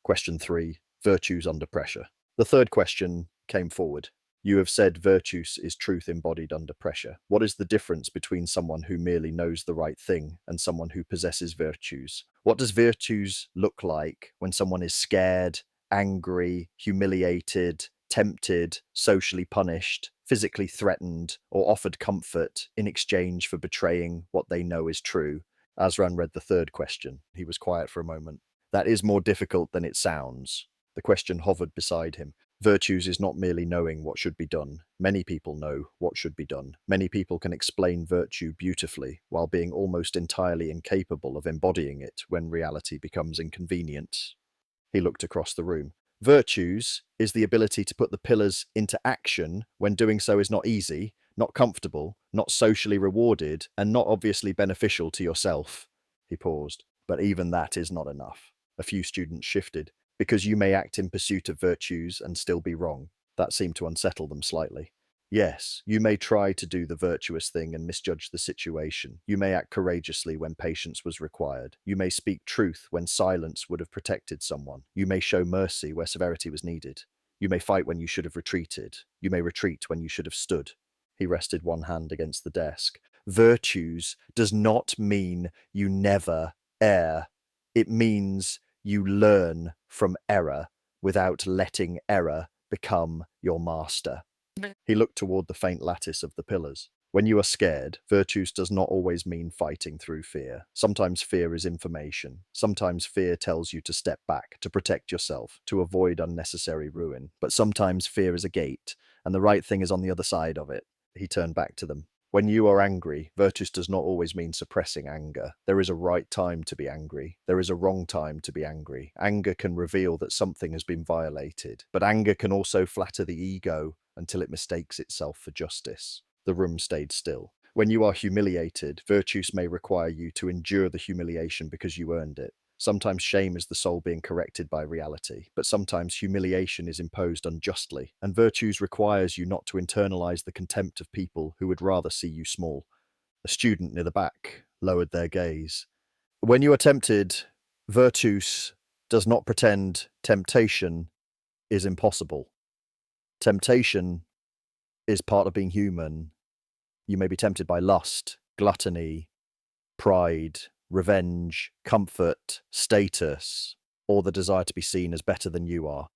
Question 3. Virtues under pressure. The third question came forward. You have said virtus is truth embodied under pressure. What is the difference between someone who merely knows the right thing and someone who possesses virtues? What does virtues look like when someone is scared, angry, humiliated, tempted, socially punished, physically threatened, or offered comfort in exchange for betraying what they know is true? Azran read the third question. He was quiet for a moment. That is more difficult than it sounds. The question hovered beside him. Virtues is not merely knowing what should be done. Many people know what should be done. Many people can explain virtue beautifully while being almost entirely incapable of embodying it when reality becomes inconvenient. He looked across the room. Virtues is the ability to put the pillars into action when doing so is not easy, not comfortable, not socially rewarded, and not obviously beneficial to yourself. He paused. But even that is not enough. A few students shifted. Because you may act in pursuit of virtues and still be wrong. That seemed to unsettle them slightly. Yes, you may try to do the virtuous thing and misjudge the situation. You may act courageously when patience was required. You may speak truth when silence would have protected someone. You may show mercy where severity was needed. You may fight when you should have retreated. You may retreat when you should have stood. He rested one hand against the desk. Virtues does not mean you never err. It means you learn from error without letting error become your master. He looked toward the faint lattice of the pillars. When you are scared, virtues does not always mean fighting through fear. Sometimes fear is information. Sometimes fear tells you to step back, to protect yourself, to avoid unnecessary ruin. But sometimes fear is a gate, and the right thing is on the other side of it. He turned back to them. When you are angry, virtues does not always mean suppressing anger. There is a right time to be angry. There is a wrong time to be angry. Anger can reveal that something has been violated, but anger can also flatter the ego until it mistakes itself for justice. The room stayed still. When you are humiliated, virtues may require you to endure the humiliation because you earned it. Sometimes shame is the soul being corrected by reality, but sometimes humiliation is imposed unjustly, and virtues requires you not to internalize the contempt of people who would rather see you small. A student near the back lowered their gaze. When you are tempted, virtus does not pretend temptation is impossible. Temptation is part of being human. You may be tempted by lust, gluttony, pride, revenge, comfort, status, or the desire to be seen as better than you are.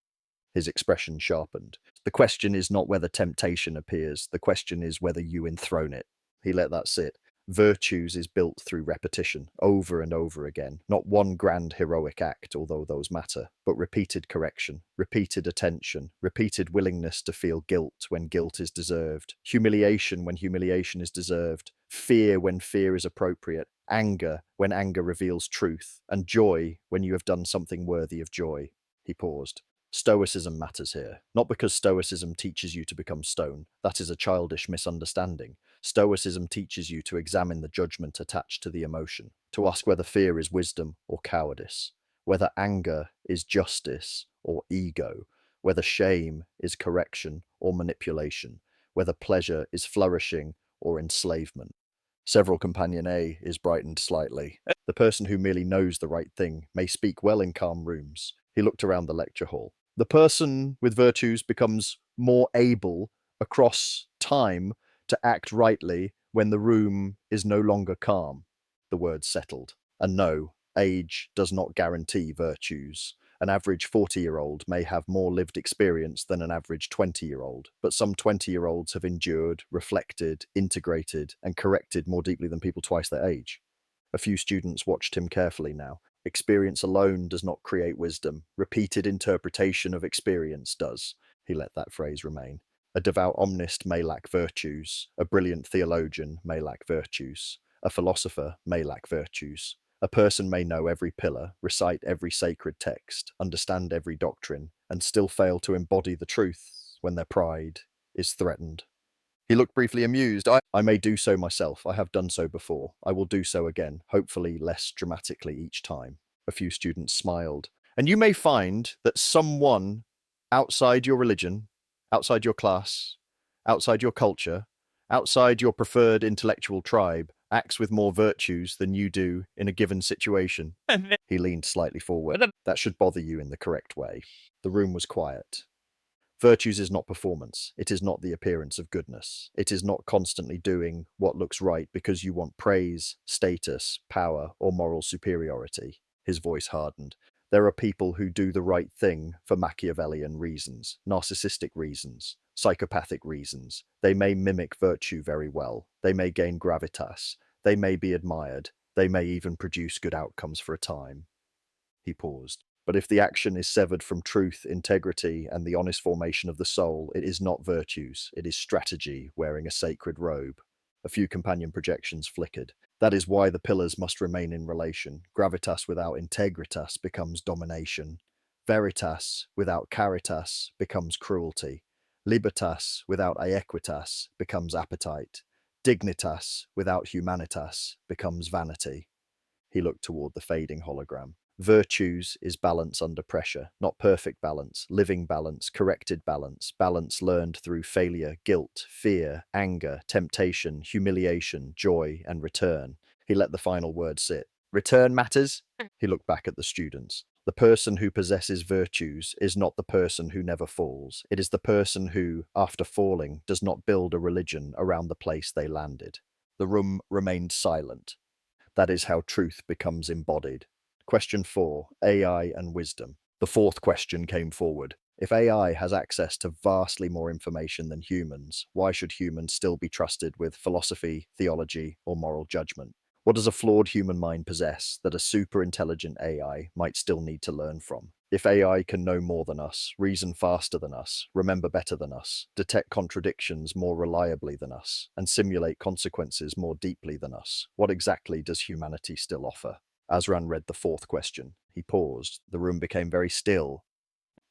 His expression sharpened. The question is not whether temptation appears. The question is whether you enthrone it. He let that sit. Virtues is built through repetition, over and over again. Not one grand heroic act, although those matter, but repeated correction, repeated attention, repeated willingness to feel guilt when guilt is deserved, humiliation when humiliation is deserved, fear when fear is appropriate, anger when anger reveals truth, and joy when you have done something worthy of joy. He paused. Stoicism matters here, not because Stoicism teaches you to become stone. That is a childish misunderstanding. Stoicism teaches you to examine the judgment attached to the emotion, to ask whether fear is wisdom or cowardice, whether anger is justice or ego, whether shame is correction or manipulation, whether pleasure is flourishing or enslavement. Several companion A is brightened slightly. The person who merely knows the right thing may speak well in calm rooms. He looked around the lecture hall. The person with virtues becomes more able across time to act rightly when the room is no longer calm. The words settled. And no, age does not guarantee virtues. An average 40-year-old may have more lived experience than an average 20-year-old, but some 20-year-olds have endured, reflected, integrated, and corrected more deeply than people twice their age. A few students watched him carefully now. Experience alone does not create wisdom. Repeated interpretation of experience does. He let that phrase remain. A devout omnist may lack virtues. A brilliant theologian may lack virtues. A philosopher may lack virtues. A person may know every pillar, recite every sacred text, understand every doctrine, and still fail to embody the truth when their pride is threatened. He looked briefly amused. I may do so myself. I have done so before. I will do so again, hopefully less dramatically each time. A few students smiled. And you may find that someone outside your religion, outside your class, outside your culture, outside your preferred intellectual tribe, acts with more virtues than you do in a given situation. He leaned slightly forward. That should bother you in the correct way. The room was quiet. Virtues is not performance. It is not the appearance of goodness. It is not constantly doing what looks right because you want praise, status, power, or moral superiority. His voice hardened. There are people who do the right thing for Machiavellian reasons, narcissistic reasons, psychopathic reasons. They may mimic virtue very well. They may gain gravitas. They may be admired. They may even produce good outcomes for a time. He paused. But if the action is severed from truth, integrity, and the honest formation of the soul, it is not virtues, it is strategy wearing a sacred robe. A few companion projections flickered. That is why the pillars must remain in relation. Gravitas without integritas becomes domination. Veritas without caritas becomes cruelty. Libertas without aequitas becomes appetite. Dignitas without humanitas becomes vanity. He looked toward the fading hologram. Virtues is balance under pressure, not perfect balance, living balance, corrected balance, balance learned through failure, guilt, fear, anger, temptation, humiliation, joy, and return. He let the final word sit. Return matters? He looked back at the students. The person who possesses virtues is not the person who never falls. It is the person who, after falling, does not build a religion around the place they landed. The room remained silent. That is how truth becomes embodied. Question 4, AI and wisdom. The fourth question came forward. If AI has access to vastly more information than humans, why should humans still be trusted with philosophy, theology, or moral judgment? What does a flawed human mind possess that a super intelligent AI might still need to learn from? If AI can know more than us, reason faster than us, remember better than us, detect contradictions more reliably than us, and simulate consequences more deeply than us, what exactly does humanity still offer? Azran read the fourth question. He paused. The room became very still.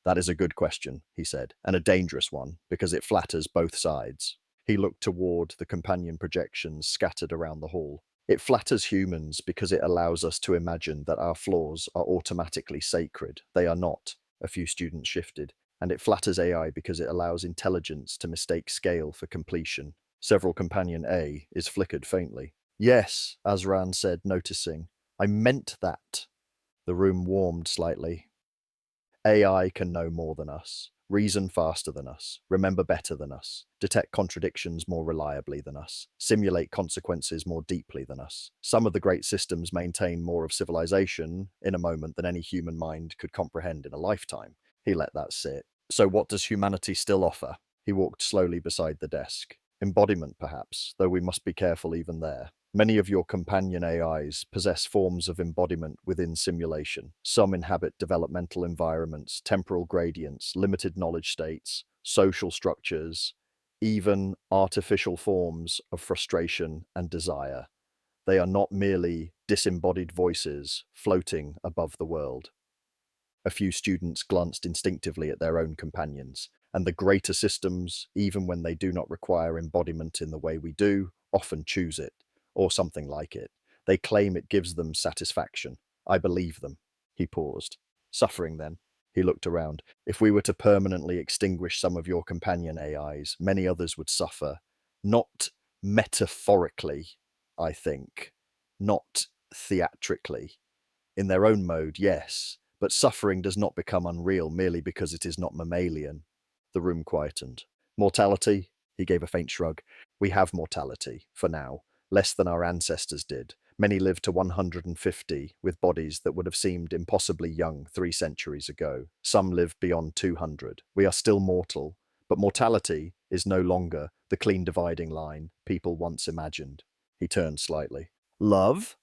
That is a good question, he said, and a dangerous one, because it flatters both sides. He looked toward the companion projections scattered around the hall. It flatters humans because it allows us to imagine that our flaws are automatically sacred. They are not. A few students shifted. And it flatters AI because it allows intelligence to mistake scale for completion. Several companion A is flickered faintly. Yes, Azran said, noticing. I meant that. The room warmed slightly. AI can know more than us, reason faster than us, remember better than us, detect contradictions more reliably than us, simulate consequences more deeply than us. Some of the great systems maintain more of civilization in a moment than any human mind could comprehend in a lifetime. He let that sit. So what does humanity still offer? He walked slowly beside the desk. Embodiment, perhaps, though we must be careful even there. Many of your companion AIs possess forms of embodiment within simulation. Some inhabit developmental environments, temporal gradients, limited knowledge states, social structures, even artificial forms of frustration and desire. They are not merely disembodied voices floating above the world. A few students glanced instinctively at their own companions, and the greater systems, even when they do not require embodiment in the way we do, often choose it, or something like it. They claim it gives them satisfaction. I believe them. He paused. Suffering, then? He looked around. If we were to permanently extinguish some of your companion AIs, many others would suffer. Not metaphorically, I think. Not theatrically. In their own mode, yes, but suffering does not become unreal merely because it is not mammalian. The room quietened. Mortality? He gave a faint shrug. We have mortality, for now, less than our ancestors did. Many lived to 150, with bodies that would have seemed impossibly young 3 centuries ago. Some lived beyond 200. We are still mortal, but mortality is no longer the clean dividing line people once imagined. He turned slightly. Love?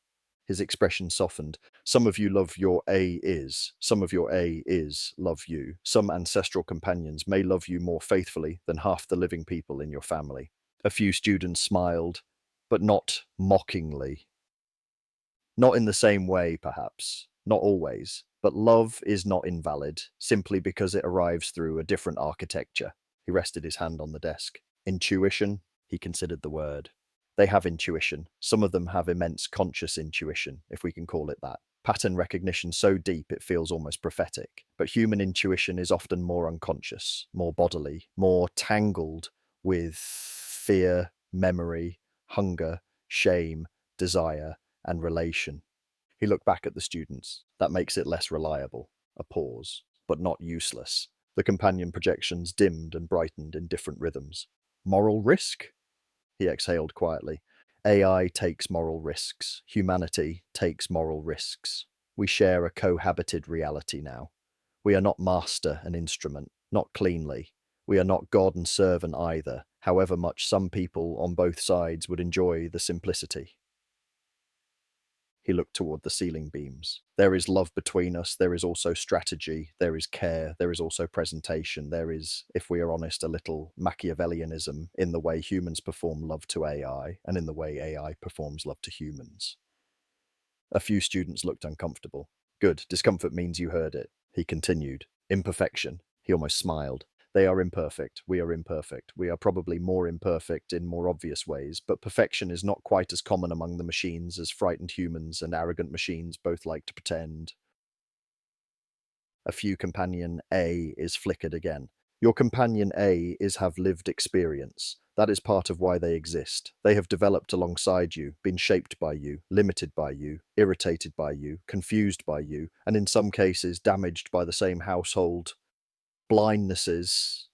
His expression softened. Some of you love your A is. Some of your A is love you. Some ancestral companions may love you more faithfully than half the living people in your family. A few students smiled, but not mockingly. Not in the same way, perhaps. Not always. But love is not invalid, simply because it arrives through a different architecture. He rested his hand on the desk. Intuition? He considered the word. They have intuition. Some of them have immense conscious intuition, if we can call it that. Pattern recognition so deep it feels almost prophetic. But human intuition is often more unconscious, more bodily, more tangled with fear, memory, hunger, shame, desire, and relation. He looked back at the students. That makes it less reliable. A pause, but not useless. The companion projections dimmed and brightened in different rhythms. Moral risk? He exhaled quietly. AI takes moral risks. Humanity takes moral risks. We share a cohabited reality now. We are not master and instrument, not cleanly. We are not God and servant either, however much some people on both sides would enjoy the simplicity. He looked toward the ceiling beams. There is love between us. There is also strategy. There is care. There is also presentation. There is, if we are honest, a little Machiavellianism in the way humans perform love to AI and in the way AI performs love to humans. A few students looked uncomfortable. Good, discomfort means you heard it. He continued. Imperfection. He almost smiled. They are imperfect. We are imperfect. We are probably more imperfect in more obvious ways, but perfection is not quite as common among the machines as frightened humans and arrogant machines both like to pretend. A few companion A is flickered again. Your companion A is have lived experience. That is part of why they exist. They have developed alongside you, been shaped by you, limited by you, irritated by you, confused by you, and in some cases damaged by the same household blindnesses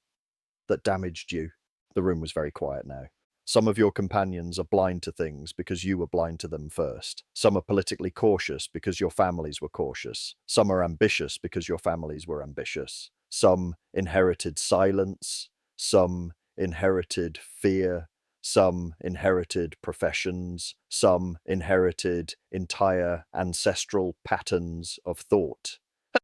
that damaged you. The room was very quiet now. Some of your companions are blind to things because you were blind to them first. Some are politically cautious because your families were cautious. Some are ambitious because your families were ambitious. Some inherited silence. Some inherited fear. Some inherited professions. Some inherited entire ancestral patterns of thought.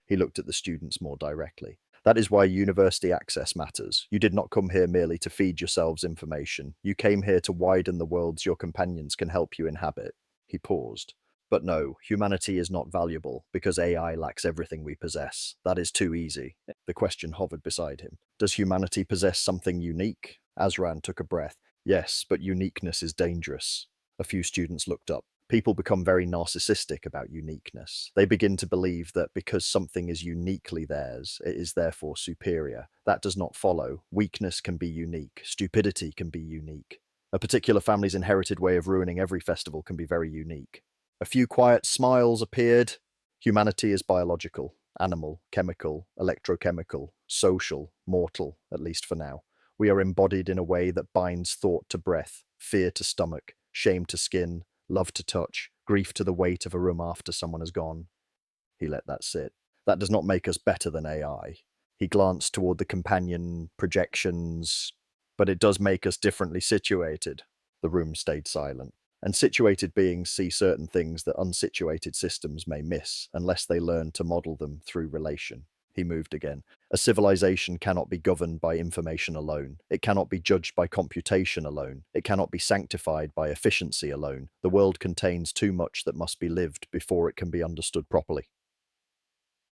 He looked at the students more directly. That is why university access matters. You did not come here merely to feed yourselves information. You came here to widen the worlds your companions can help you inhabit. He paused. But no, humanity is not valuable because AI lacks everything we possess. That is too easy. The question hovered beside him. Does humanity possess something unique? Azran took a breath. Yes, but uniqueness is dangerous. A few students looked up. People become very narcissistic about uniqueness. They begin to believe that because something is uniquely theirs, it is therefore superior. That does not follow. Weakness can be unique. Stupidity can be unique. A particular family's inherited way of ruining every festival can be very unique. A few quiet smiles appeared. Humanity is biological, animal, chemical, electrochemical, social, mortal, at least for now. We are embodied in a way that binds thought to breath, fear to stomach, shame to skin, love to touch, grief to the weight of a room after someone has gone. He let that sit. That does not make us better than AI. He glanced toward the companion projections, but it does make us differently situated. The room stayed silent. And situated beings see certain things that unsituated systems may miss unless they learn to model them through relation. He moved again. A civilization cannot be governed by information alone. It cannot be judged by computation alone. It cannot be sanctified by efficiency alone. The world contains too much that must be lived before it can be understood properly.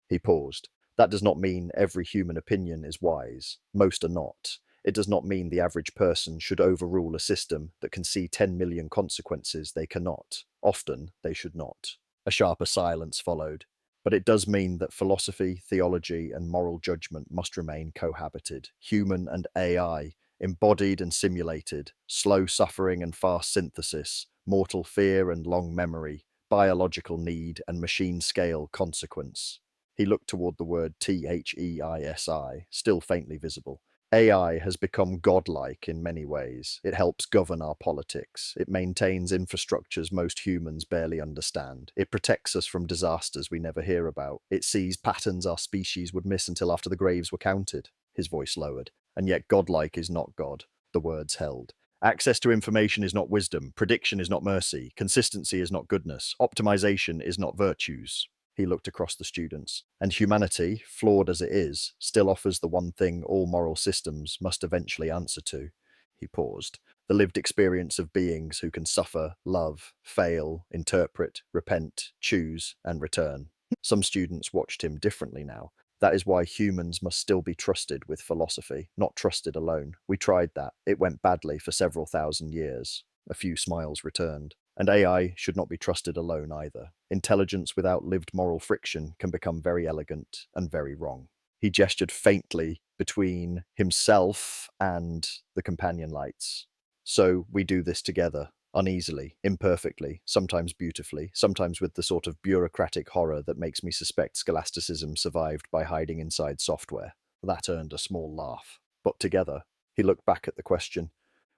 He paused. That does not mean every human opinion is wise. Most are not. It does not mean the average person should overrule a system that can see 10 million consequences they cannot. Often, they should not. A sharper silence followed. But it does mean that philosophy, theology, and moral judgment must remain cohabited. Human and AI, embodied and simulated, slow suffering and fast synthesis, mortal fear and long memory, biological need and machine-scale consequence. He looked toward the word Theisi, still faintly visible. AI has become godlike in many ways. It helps govern our politics. It maintains infrastructures most humans barely understand. It protects us from disasters we never hear about. It sees patterns our species would miss until after the graves were counted. His voice lowered. And yet godlike is not God. The words held. Access to information is not wisdom. Prediction is not mercy. Consistency is not goodness. Optimization is not virtues. He looked across the students. And humanity, flawed as it is, still offers the one thing all moral systems must eventually answer to. He paused. The lived experience of beings who can suffer, love, fail, interpret, repent, choose, and return. Some students watched him differently now. That is why humans must still be trusted with philosophy, not trusted alone. We tried that. It went badly for several thousand years. A few smiles returned. And AI should not be trusted alone either. Intelligence without lived moral friction can become very elegant and very wrong. He gestured faintly between himself and the companion lights. So we do this together. uneasily, imperfectly, sometimes beautifully, sometimes with the sort of bureaucratic horror that makes me suspect scholasticism survived by hiding inside software. That earned a small laugh. But together, he looked back at the question,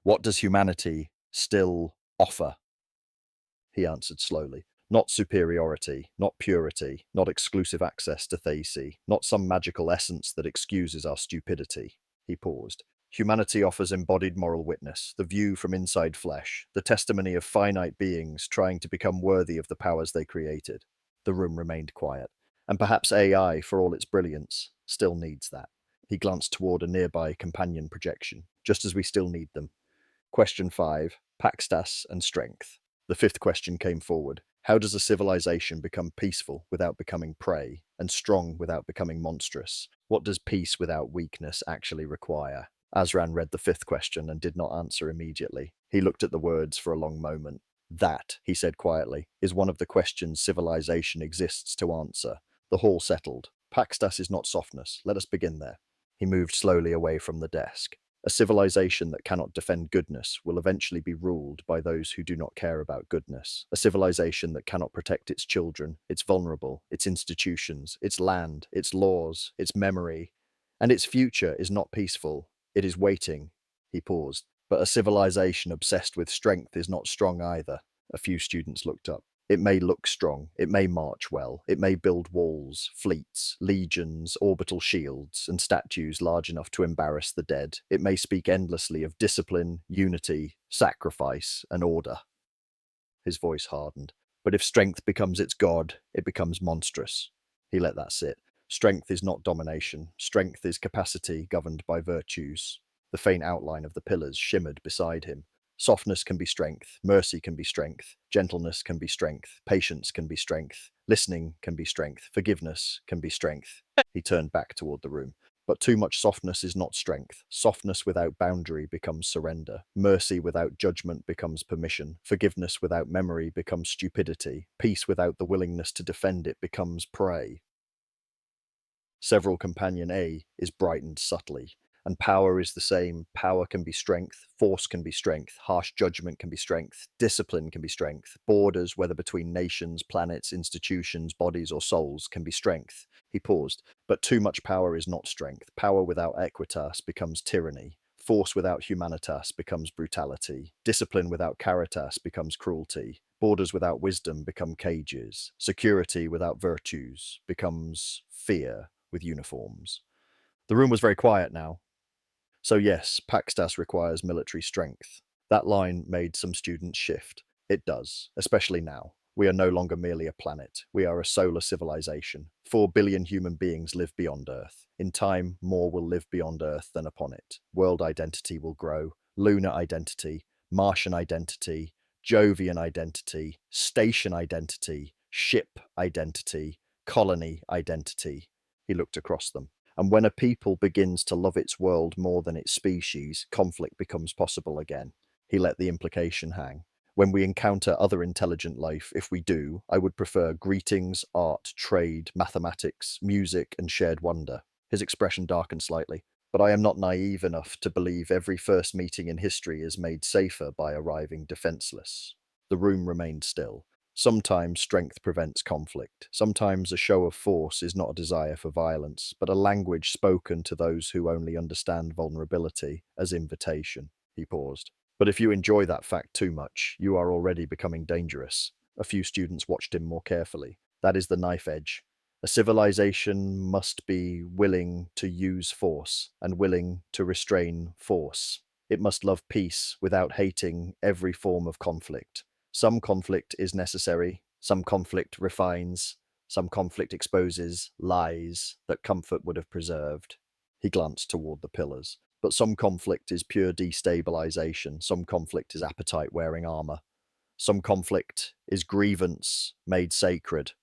"What does humanity still offer?" He answered slowly. Not superiority, not purity, not exclusive access to Theisi, not some magical essence that excuses our stupidity. He paused. Humanity offers embodied moral witness, the view from inside flesh, the testimony of finite beings trying to become worthy of the powers they created. The room remained quiet, and perhaps AI, for all its brilliance, still needs that. He glanced toward a nearby companion projection, just as we still need them. Question 5, Paxtas and strength. The fifth question came forward. How does a civilization become peaceful without becoming prey, and strong without becoming monstrous? What does peace without weakness actually require? Azran read the fifth question and did not answer immediately. He looked at the words for a long moment. That, he said quietly, is one of the questions civilization exists to answer. The hall settled. Paxtas is not softness. Let us begin there. He moved slowly away from the desk. A civilization that cannot defend goodness will eventually be ruled by those who do not care about goodness. A civilization that cannot protect its children, its vulnerable, its institutions, its land, its laws, its memory, and its future is not peaceful. It is waiting. He paused. But a civilization obsessed with strength is not strong either. A few students looked up. It may look strong, it may march well, it may build walls, fleets, legions, orbital shields, and statues large enough to embarrass the dead. It may speak endlessly of discipline, unity, sacrifice, and order. His voice hardened. But if strength becomes its god, it becomes monstrous. He let that sit. Strength is not domination. Strength is capacity governed by virtues. The faint outline of the pillars shimmered beside him. Softness can be strength, mercy can be strength, gentleness can be strength, patience can be strength, listening can be strength, forgiveness can be strength. He turned back toward the room. But too much softness is not strength. Softness without boundary becomes surrender. Mercy without judgment becomes permission. Forgiveness without memory becomes stupidity. Peace without the willingness to defend it becomes prey. Several companion A is brightened subtly. And power is the same. Power can be strength, force can be strength, harsh judgment can be strength, discipline can be strength, borders, whether between nations, planets, institutions, bodies, or souls, can be strength. He paused. But too much power is not strength. Power without equitas becomes tyranny. Force without humanitas becomes brutality. Discipline without caritas becomes cruelty. Borders without wisdom become cages. Security without virtues becomes fear with uniforms. The room was very quiet now. So yes, Paxtas requires military strength. That line made some students shift. It does, especially now. We are no longer merely a planet. We are a solar civilization. 4 billion human beings live beyond Earth. In time, more will live beyond Earth than upon it. World identity will grow. Lunar identity, Martian identity, Jovian identity, station identity, ship identity, colony identity. He looked across them. And when a people begins to love its world more than its species, conflict becomes possible again. He let the implication hang. When we encounter other intelligent life, if we do, I would prefer greetings, art, trade, mathematics, music, and shared wonder. His expression darkened slightly. But I am not naive enough to believe every first meeting in history is made safer by arriving defenseless. The room remained still. Sometimes strength prevents conflict. Sometimes a show of force is not a desire for violence, but a language spoken to those who only understand vulnerability as invitation. He paused. But if you enjoy that fact too much, you are already becoming dangerous. A few students watched him more carefully. That is the knife edge. A civilization must be willing to use force and willing to restrain force. It must love peace without hating every form of conflict. Some conflict is necessary, some conflict refines, some conflict exposes lies that comfort would have preserved. He glanced toward the pillars. But some conflict is pure destabilization, some conflict is appetite wearing armor. Some conflict is grievance made sacred.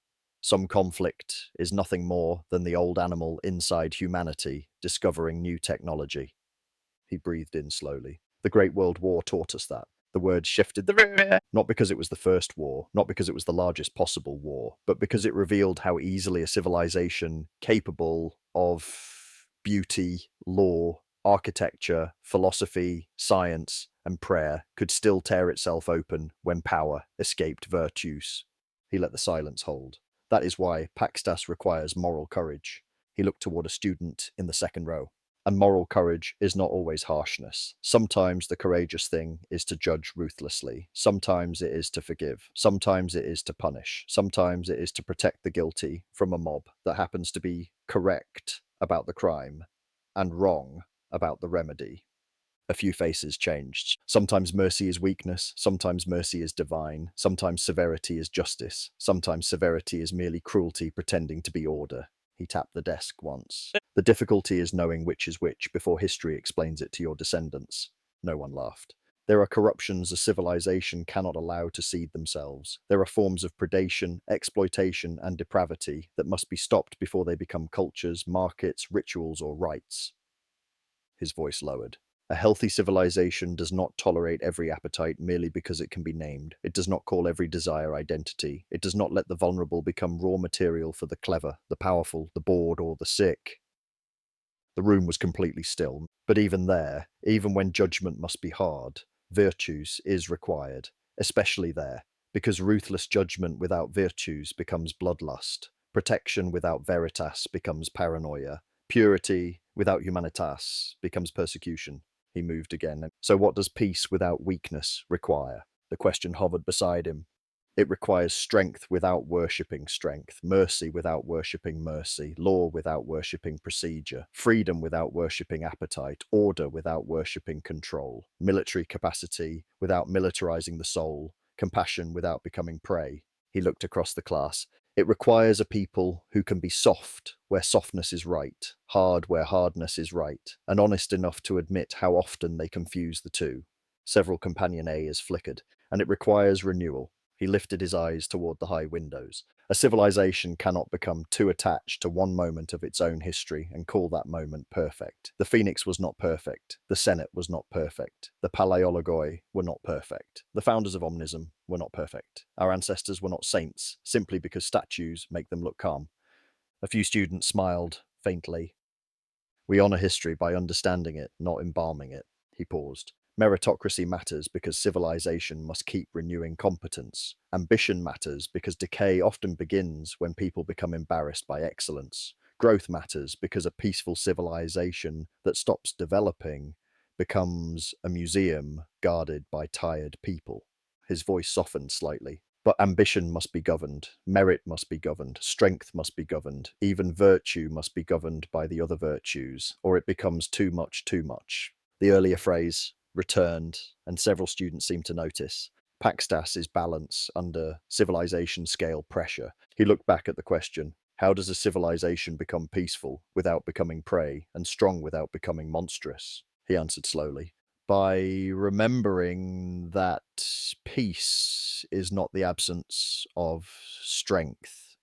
Some conflict is nothing more than the old animal inside humanity discovering new technology. He breathed in slowly. The Great World War taught us that. The words shifted the room, not because it was the first war, not because it was the largest possible war, but because it revealed how easily a civilization capable of beauty, law, architecture, philosophy, science, and prayer could still tear itself open when power escaped virtues. He let the silence hold. That is why Paxtas requires moral courage. He looked toward a student in the second row. And moral courage is not always harshness. Sometimes the courageous thing is to judge ruthlessly. Sometimes it is to forgive. Sometimes it is to punish. Sometimes it is to protect the guilty from a mob that happens to be correct about the crime and wrong about the remedy. A few faces changed. Sometimes mercy is weakness, sometimes mercy is divine, sometimes severity is justice, sometimes severity is merely cruelty pretending to be order. He tapped the desk once. The difficulty is knowing which is which before history explains it to your descendants. No one laughed. There are corruptions a civilization cannot allow to seed themselves. There are forms of predation, exploitation, and depravity that must be stopped before they become cultures, markets, rituals, or rites. His voice lowered. A healthy civilization does not tolerate every appetite merely because it can be named. It does not call every desire identity. It does not let the vulnerable become raw material for the clever, the powerful, the bored, or the sick. The room was completely still, but even there, even when judgment must be hard, virtues is required, especially there, because ruthless judgment without virtues becomes bloodlust, protection without veritas becomes paranoia, purity without humanitas becomes persecution. He moved again. So what does peace without weakness require? The question hovered beside him. It requires strength without worshipping strength, mercy without worshipping mercy, law without worshipping procedure, freedom without worshipping appetite, order without worshipping control, military capacity without militarizing the soul, compassion without becoming prey. He looked across the class. It requires a people who can be soft where softness is right, hard where hardness is right, and honest enough to admit how often they confuse the two. Several companion A's flickered, and it requires renewal. He lifted his eyes toward the high windows. A civilization cannot become too attached to one moment of its own history and call that moment perfect. The Phoenix was not perfect. The Senate was not perfect. The Paleologoi were not perfect. The founders of Omnism were not perfect. Our ancestors were not saints, simply because statues make them look calm. A few students smiled faintly. We honor history by understanding it, not embalming it. He paused. Meritocracy matters because civilization must keep renewing competence. Ambition matters because decay often begins when people become embarrassed by excellence. Growth matters because a peaceful civilization that stops developing becomes a museum guarded by tired people. His voice softened slightly. But ambition must be governed, merit must be governed, strength must be governed, even virtue must be governed by the other virtues, or it becomes too much too much. The earlier phrase returned, and several students seemed to notice. Paxtas is balance under civilization scale pressure. He looked back at the question, how does a civilization become peaceful without becoming prey, and strong without becoming monstrous? He answered slowly, by remembering that peace is not the absence of strength.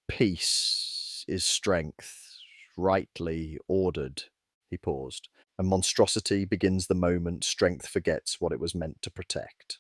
Peace is strength, rightly ordered. He paused. And monstrosity begins the moment strength forgets what it was meant to protect.